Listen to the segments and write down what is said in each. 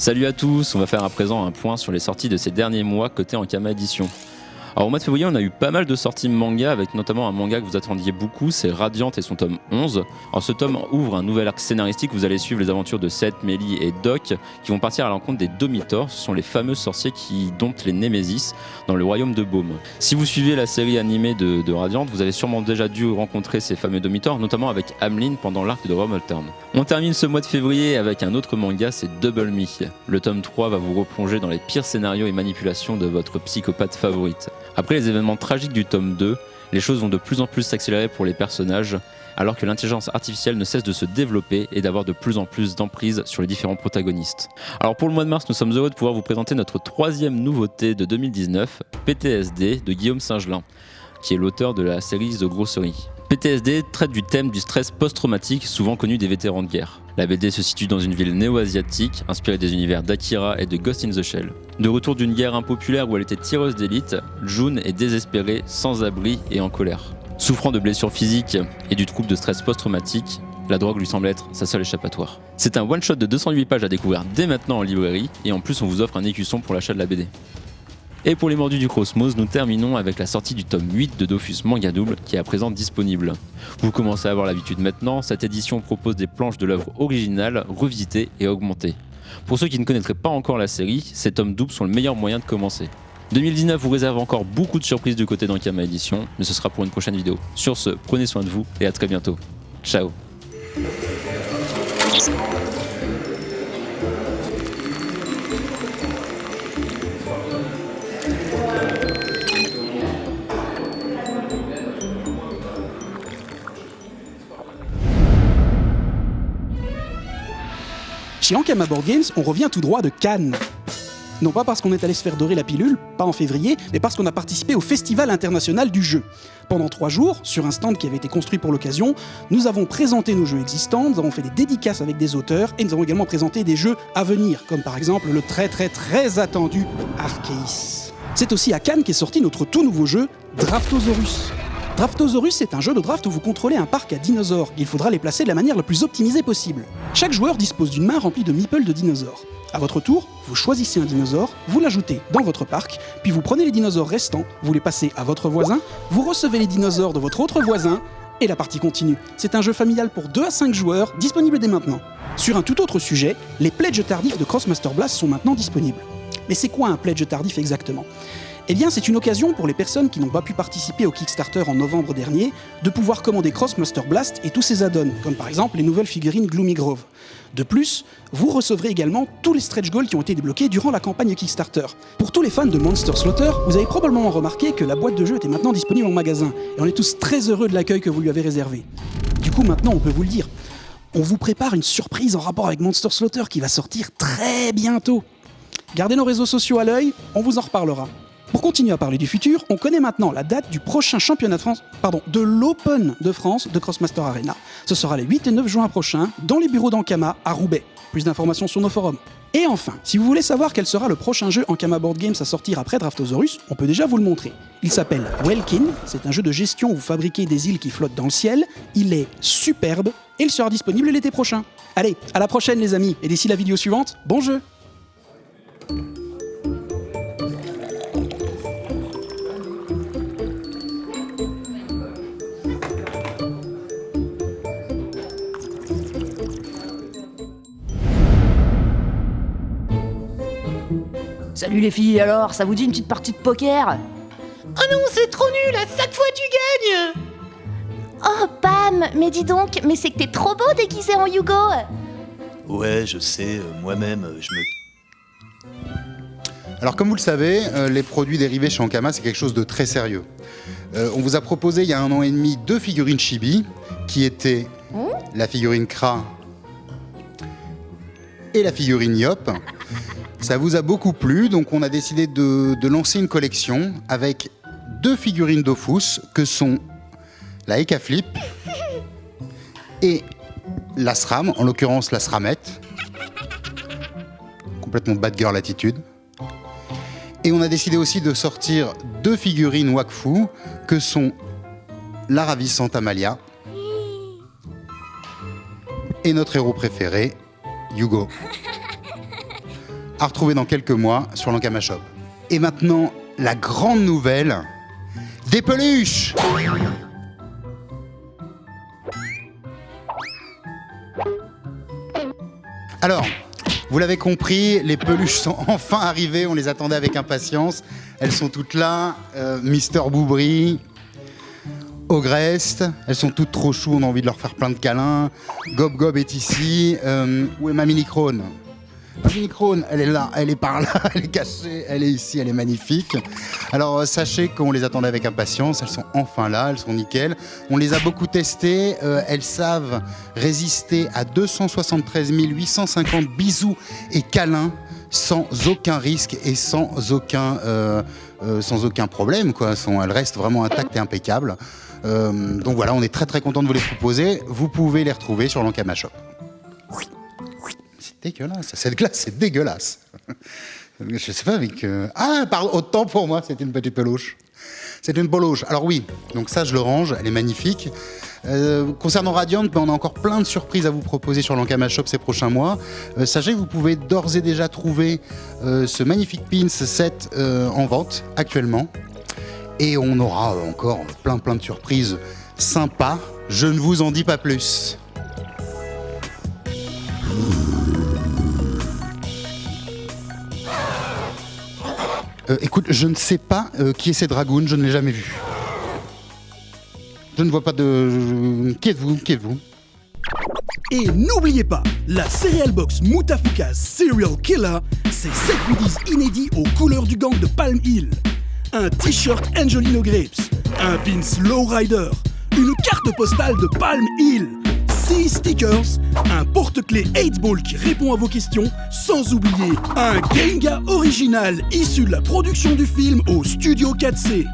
Salut à tous, on va faire à présent un point sur les sorties de ces derniers mois côté Ankama Édition. Alors au mois de février, on a eu pas mal de sorties manga, avec notamment un manga que vous attendiez beaucoup, c'est Radiant et son tome 11. Alors ce tome ouvre un nouvel arc scénaristique, vous allez suivre les aventures de Seth, Mélie et Doc, qui vont partir à l'encontre des Domitors, ce sont les fameux sorciers qui domptent les Némésis dans le royaume de Baume. Si vous suivez la série animée de Radiant, vous avez sûrement déjà dû rencontrer ces fameux Domitors, notamment avec Ameline pendant l'arc de Realm Altern. On termine ce mois de février avec un autre manga, c'est Double Me. Le tome 3 va vous replonger dans les pires scénarios et manipulations de votre psychopathe favorite. Après les événements tragiques du tome 2, les choses vont de plus en plus s'accélérer pour les personnages, alors que l'intelligence artificielle ne cesse de se développer et d'avoir de plus en plus d'emprise sur les différents protagonistes. Alors pour le mois de mars, nous sommes heureux de pouvoir vous présenter notre troisième nouveauté de 2019, PTSD de Guillaume Singelin, qui est l'auteur de la série The Grossery. PTSD traite du thème du stress post-traumatique, souvent connu des vétérans de guerre. La BD se situe dans une ville néo-asiatique, inspirée des univers d'Akira et de Ghost in the Shell. De retour d'une guerre impopulaire où elle était tireuse d'élite, June est désespérée, sans abri et en colère. Souffrant de blessures physiques et du trouble de stress post-traumatique, la drogue lui semble être sa seule échappatoire. C'est un one-shot de 208 pages à découvrir dès maintenant en librairie, et en plus on vous offre un écusson pour l'achat de la BD. Et pour les mordus du Cosmos, nous terminons avec la sortie du tome 8 de Dofus Manga Double qui est à présent disponible. Vous commencez à avoir l'habitude maintenant, cette édition propose des planches de l'œuvre originale, revisitées et augmentées. Pour ceux qui ne connaîtraient pas encore la série, ces tomes doubles sont le meilleur moyen de commencer. 2019 vous réserve encore beaucoup de surprises du côté d'Ankama Édition, mais ce sera pour une prochaine vidéo. Sur ce, prenez soin de vous et à très bientôt. Ciao. Chez Ankama Board Games, on revient tout droit de Cannes. Non pas parce qu'on est allé se faire dorer la pilule, pas en février, mais parce qu'on a participé au Festival international du jeu. Pendant 3 jours, sur un stand qui avait été construit pour l'occasion, nous avons présenté nos jeux existants, nous avons fait des dédicaces avec des auteurs, et nous avons également présenté des jeux à venir, comme par exemple le très attendu Arceus. C'est aussi à Cannes qu'est sorti notre tout nouveau jeu, Draftosaurus. Draftosaurus est un jeu de draft où vous contrôlez un parc à dinosaures. Il faudra les placer de la manière la plus optimisée possible. Chaque joueur dispose d'une main remplie de meeples de dinosaures. A votre tour, vous choisissez un dinosaure, vous l'ajoutez dans votre parc, puis vous prenez les dinosaures restants, vous les passez à votre voisin, vous recevez les dinosaures de votre autre voisin, et la partie continue. C'est un jeu familial pour 2 à 5 joueurs, disponible dès maintenant. Sur un tout autre sujet, les pledges tardifs de Crossmaster Blast sont maintenant disponibles. Mais c'est quoi un pledge tardif exactement ? Eh bien, c'est une occasion pour les personnes qui n'ont pas pu participer au Kickstarter en novembre dernier de pouvoir commander Crossmaster Blast et tous ses add-ons, comme par exemple les nouvelles figurines Gloomy Grove. De plus, vous recevrez également tous les stretch goals qui ont été débloqués durant la campagne Kickstarter. Pour tous les fans de Monster Slaughter, vous avez probablement remarqué que la boîte de jeu était maintenant disponible en magasin, et on est tous très heureux de l'accueil que vous lui avez réservé. Du coup, maintenant, on peut vous le dire. On vous prépare une surprise en rapport avec Monster Slaughter qui va sortir très bientôt. Gardez nos réseaux sociaux à l'œil, on vous en reparlera. Pour continuer à parler du futur, on connaît maintenant la date du prochain championnat de France, de l'Open de France de Crossmaster Arena. Ce sera les 8 et 9 juin prochains, dans les bureaux d'Ankama à Roubaix. Plus d'informations sur nos forums. Et enfin, si vous voulez savoir quel sera le prochain jeu Ankama Board Games à sortir après Draftosaurus, on peut déjà vous le montrer. Il s'appelle Welkin, c'est un jeu de gestion où vous fabriquez des îles qui flottent dans le ciel. Il est superbe et il sera disponible l'été prochain. Allez, à la prochaine les amis, et d'ici la vidéo suivante, bon jeu! Salut les filles, alors, ça vous dit une petite partie de poker ? Oh non, c'est trop nul, à chaque fois tu gagnes. Oh Pam, mais dis donc, mais c'est que t'es trop beau déguisé en Hugo. Ouais, je sais, moi-même, je me... Alors comme vous le savez, les produits dérivés chez Ankama, c'est quelque chose de très sérieux. On vous a proposé il y a 1 an et demi 2 figurines Chibi, qui étaient la figurine Kra et la figurine Yop. Ça vous a beaucoup plu, donc on a décidé de lancer une collection avec 2 figurines Dofus, que sont la Eka Flip et la SRAM, en l'occurrence la SRAMette, complètement bad girl attitude. Et on a décidé aussi de sortir 2 figurines Wakfu, que sont la ravissante Amalia et notre héros préféré, Hugo. à retrouver dans quelques mois sur l'Ankama Shop. Et maintenant, la grande nouvelle, des peluches. Alors, vous l'avez compris, les peluches sont enfin arrivées, on les attendait avec impatience. Elles sont toutes là, Mister Boubry, Ogreste, elles sont toutes trop choues, on a envie de leur faire plein de câlins. Gob Gob est ici, où est ma mini-crone ? Ma mini-crone, elle est là, elle est par là, elle est cachée, elle est ici, elle est magnifique. Alors sachez qu'on les attendait avec impatience, elles sont enfin là, elles sont nickel. On les a beaucoup testées, elles savent résister à 273 850 bisous et câlins sans aucun risque et sans aucun problème, quoi. Elles restent vraiment intactes et impeccables. Donc voilà, on est très très content de vous les proposer. Vous pouvez les retrouver sur l'Ankama Shop. C'est dégueulasse, cette glace c'est dégueulasse. Je sais pas avec... pardon, autant pour moi, c'est une petite peluche. C'est une peluche. Alors oui, donc ça je le range, elle est magnifique. Concernant Radiant, on a encore plein de surprises à vous proposer sur l'Ankama Shop ces prochains mois. Sachez que vous pouvez d'ores et déjà trouver ce magnifique pins set en vente actuellement. Et on aura encore plein de surprises sympas. Je ne vous en dis pas plus. Écoute, je ne sais pas qui est ces dragounes, je ne l'ai jamais vu. Je ne vois pas de... Qui êtes-vous ? Et n'oubliez pas, la Cereal Box Mutafukaz Serial Killer, c'est 7 goodies inédits aux couleurs du gang de Palm Hill. Un t-shirt Angelino Grapes, un pins Lowrider, une carte postale de Palm Hill, 6 stickers, un porte-clés 8-ball qui répond à vos questions, sans oublier un Genga original issu de la production du film au Studio 4C.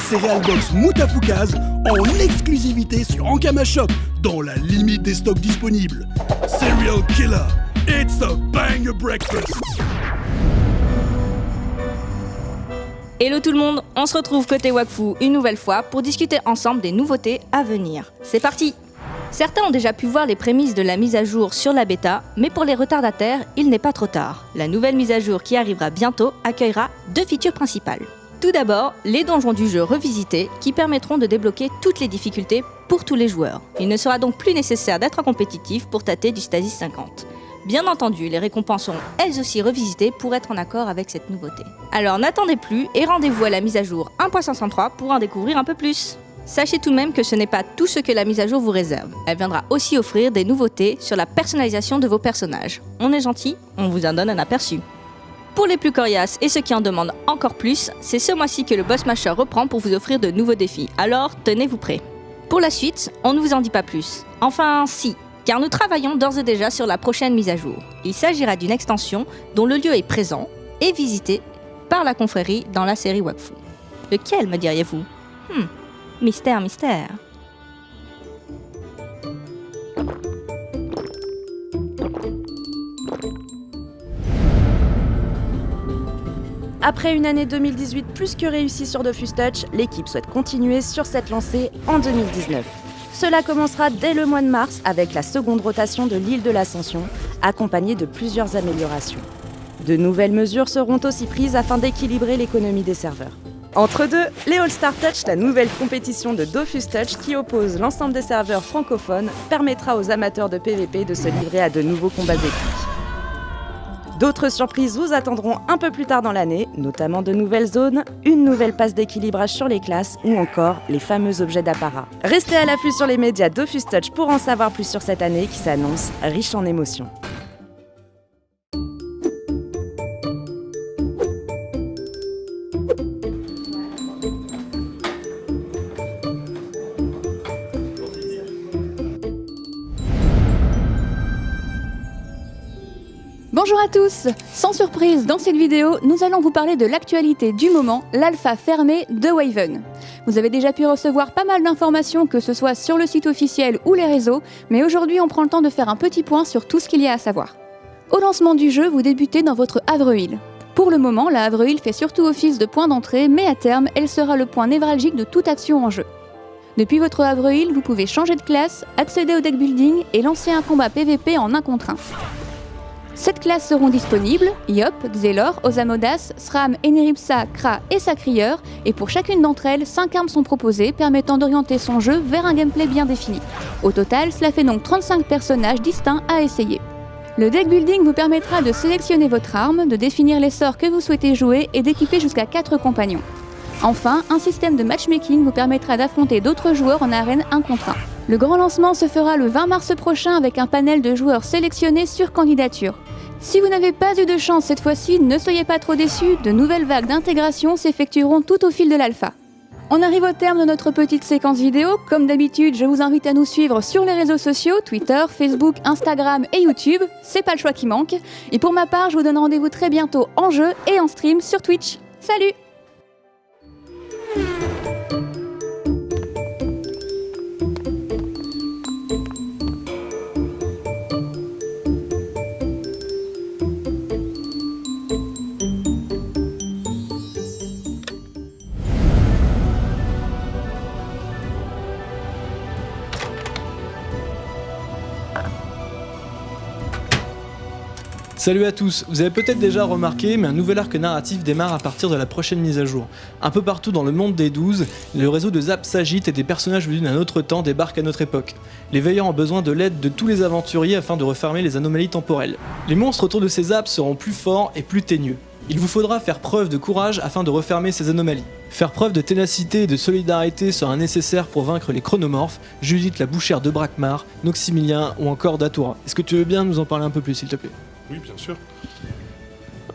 Cereal Box Mutafukaz en exclusivité sur Ankama Shop, dans la limite des stocks disponibles. Serial Killer, it's a banger breakfast. Hello tout le monde, on se retrouve côté Wakfu une nouvelle fois pour discuter ensemble des nouveautés à venir. C'est parti! Certains ont déjà pu voir les prémices de la mise à jour sur la bêta, mais pour les retardataires, il n'est pas trop tard. La nouvelle mise à jour qui arrivera bientôt accueillera 2 features principales. Tout d'abord, les donjons du jeu revisités qui permettront de débloquer toutes les difficultés pour tous les joueurs. Il ne sera donc plus nécessaire d'être en compétitif pour tâter du Stasis 50. Bien entendu, les récompenses seront elles aussi revisitées pour être en accord avec cette nouveauté. Alors n'attendez plus et rendez-vous à la mise à jour 1.503 pour en découvrir un peu plus. Sachez tout de même que ce n'est pas tout ce que la mise à jour vous réserve. Elle viendra aussi offrir des nouveautés sur la personnalisation de vos personnages. On est gentil, on vous en donne un aperçu. Pour les plus coriaces et ceux qui en demandent encore plus, c'est ce mois-ci que le Boss Masher reprend pour vous offrir de nouveaux défis. Alors tenez-vous prêts. Pour la suite, on ne vous en dit pas plus. Enfin si, car nous travaillons d'ores et déjà sur la prochaine mise à jour. Il s'agira d'une extension dont le lieu est présent et visité par la confrérie dans la série Wakfu. Lequel, me diriez-vous ? Mystère. Après une année 2018 plus que réussie sur Dofus Touch, l'équipe souhaite continuer sur cette lancée en 2019. Cela commencera dès le mois de mars avec la seconde rotation de l'île de l'Ascension, accompagnée de plusieurs améliorations. De nouvelles mesures seront aussi prises afin d'équilibrer l'économie des serveurs. Entre deux, les All-Star Touch, la nouvelle compétition de Dofus Touch qui oppose l'ensemble des serveurs francophones, permettra aux amateurs de PvP de se livrer à de nouveaux combats épiques. D'autres surprises vous attendront un peu plus tard dans l'année, notamment de nouvelles zones, une nouvelle passe d'équilibrage sur les classes ou encore les fameux objets d'apparat. Restez à l'affût sur les médias Dofus Touch pour en savoir plus sur cette année qui s'annonce riche en émotions. Bonjour à tous! Sans surprise, dans cette vidéo, nous allons vous parler de l'actualité du moment, l'alpha fermée de Waven. Vous avez déjà pu recevoir pas mal d'informations, que ce soit sur le site officiel ou les réseaux, mais aujourd'hui on prend le temps de faire un petit point sur tout ce qu'il y a à savoir. Au lancement du jeu, vous débutez dans votre Havre-Île. Pour le moment, la Havre-Île fait surtout office de point d'entrée, mais à terme, elle sera le point névralgique de toute action en jeu. Depuis votre Havre-Île, vous pouvez changer de classe, accéder au deck building et lancer un combat PVP en 1 contre 1. 7 classes seront disponibles, Yop, Xelor, Osamodas, Sram, Eneripsa, Kra et Sacrieur, et pour chacune d'entre elles, 5 armes sont proposées permettant d'orienter son jeu vers un gameplay bien défini. Au total, cela fait donc 35 personnages distincts à essayer. Le deck building vous permettra de sélectionner votre arme, de définir les sorts que vous souhaitez jouer et d'équiper jusqu'à 4 compagnons. Enfin, un système de matchmaking vous permettra d'affronter d'autres joueurs en arène 1 contre 1. Le grand lancement se fera le 20 mars prochain avec un panel de joueurs sélectionnés sur candidature. Si vous n'avez pas eu de chance cette fois-ci, ne soyez pas trop déçus, de nouvelles vagues d'intégration s'effectueront tout au fil de l'alpha. On arrive au terme de notre petite séquence vidéo. Comme d'habitude, je vous invite à nous suivre sur les réseaux sociaux, Twitter, Facebook, Instagram et YouTube. C'est pas le choix qui manque. Et pour ma part, je vous donne rendez-vous très bientôt en jeu et en stream sur Twitch. Salut! Salut à tous, vous avez peut-être déjà remarqué, mais un nouvel arc narratif démarre à partir de la prochaine mise à jour. Un peu partout dans le monde des 12, le réseau de Zap s'agite et des personnages venus d'un autre temps débarquent à notre époque. Les veillants ont besoin de l'aide de tous les aventuriers afin de refermer les anomalies temporelles. Les monstres autour de ces Zaps seront plus forts et plus teigneux. Il vous faudra faire preuve de courage afin de refermer ces anomalies. Faire preuve de ténacité et de solidarité sera nécessaire pour vaincre les chronomorphes, Judith la bouchère de Brakmar, Noxymilien ou encore Datura. Est-ce que tu veux bien nous en parler un peu plus s'il te plaît ? Oui, bien sûr.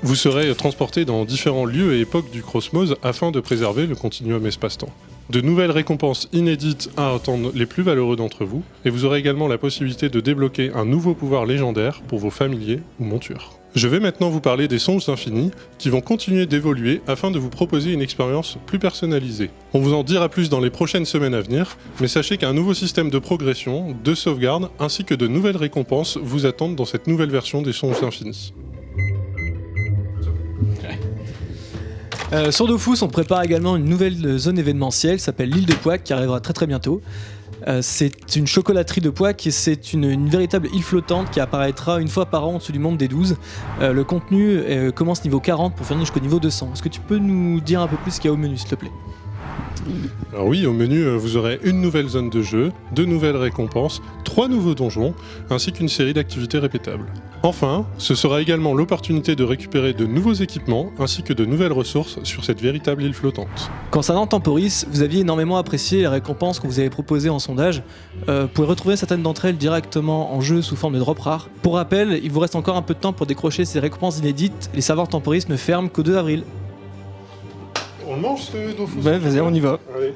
Vous serez transporté dans différents lieux et époques du Cosmos afin de préserver le continuum espace-temps. De nouvelles récompenses inédites attendent les plus valeureux d'entre vous, et vous aurez également la possibilité de débloquer un nouveau pouvoir légendaire pour vos familiers ou montures. Je vais maintenant vous parler des songes infinis, qui vont continuer d'évoluer afin de vous proposer une expérience plus personnalisée. On vous en dira plus dans les prochaines semaines à venir, mais sachez qu'un nouveau système de progression, de sauvegarde, ainsi que de nouvelles récompenses vous attendent dans cette nouvelle version des songes infinis. Sur Dofus, on prépare également une nouvelle zone événementielle qui s'appelle l'île de Pouac qui arrivera très bientôt. C'est une chocolaterie de Pouac et c'est une véritable île flottante qui apparaîtra une fois par an au-dessus du monde des 12. Le contenu commence niveau 40 pour finir jusqu'au niveau 200. Est-ce que tu peux nous dire un peu plus ce qu'il y a au menu, s'il te plaît ? Alors oui, au menu, vous aurez une nouvelle zone de jeu, 2 nouvelles récompenses, 3 nouveaux donjons, ainsi qu'une série d'activités répétables. Enfin, ce sera également l'opportunité de récupérer de nouveaux équipements, ainsi que de nouvelles ressources sur cette véritable île flottante. Concernant Temporis, vous aviez énormément apprécié les récompenses qu'on vous avait proposées en sondage. Vous pouvez retrouver certaines d'entre elles directement en jeu sous forme de drop rares. Pour rappel, il vous reste encore un peu de temps pour décrocher ces récompenses inédites. Les serveurs Temporis ne ferment qu'au 2 avril. On le mange ce Dofus ? Ouais, vas-y, on y va. Allez.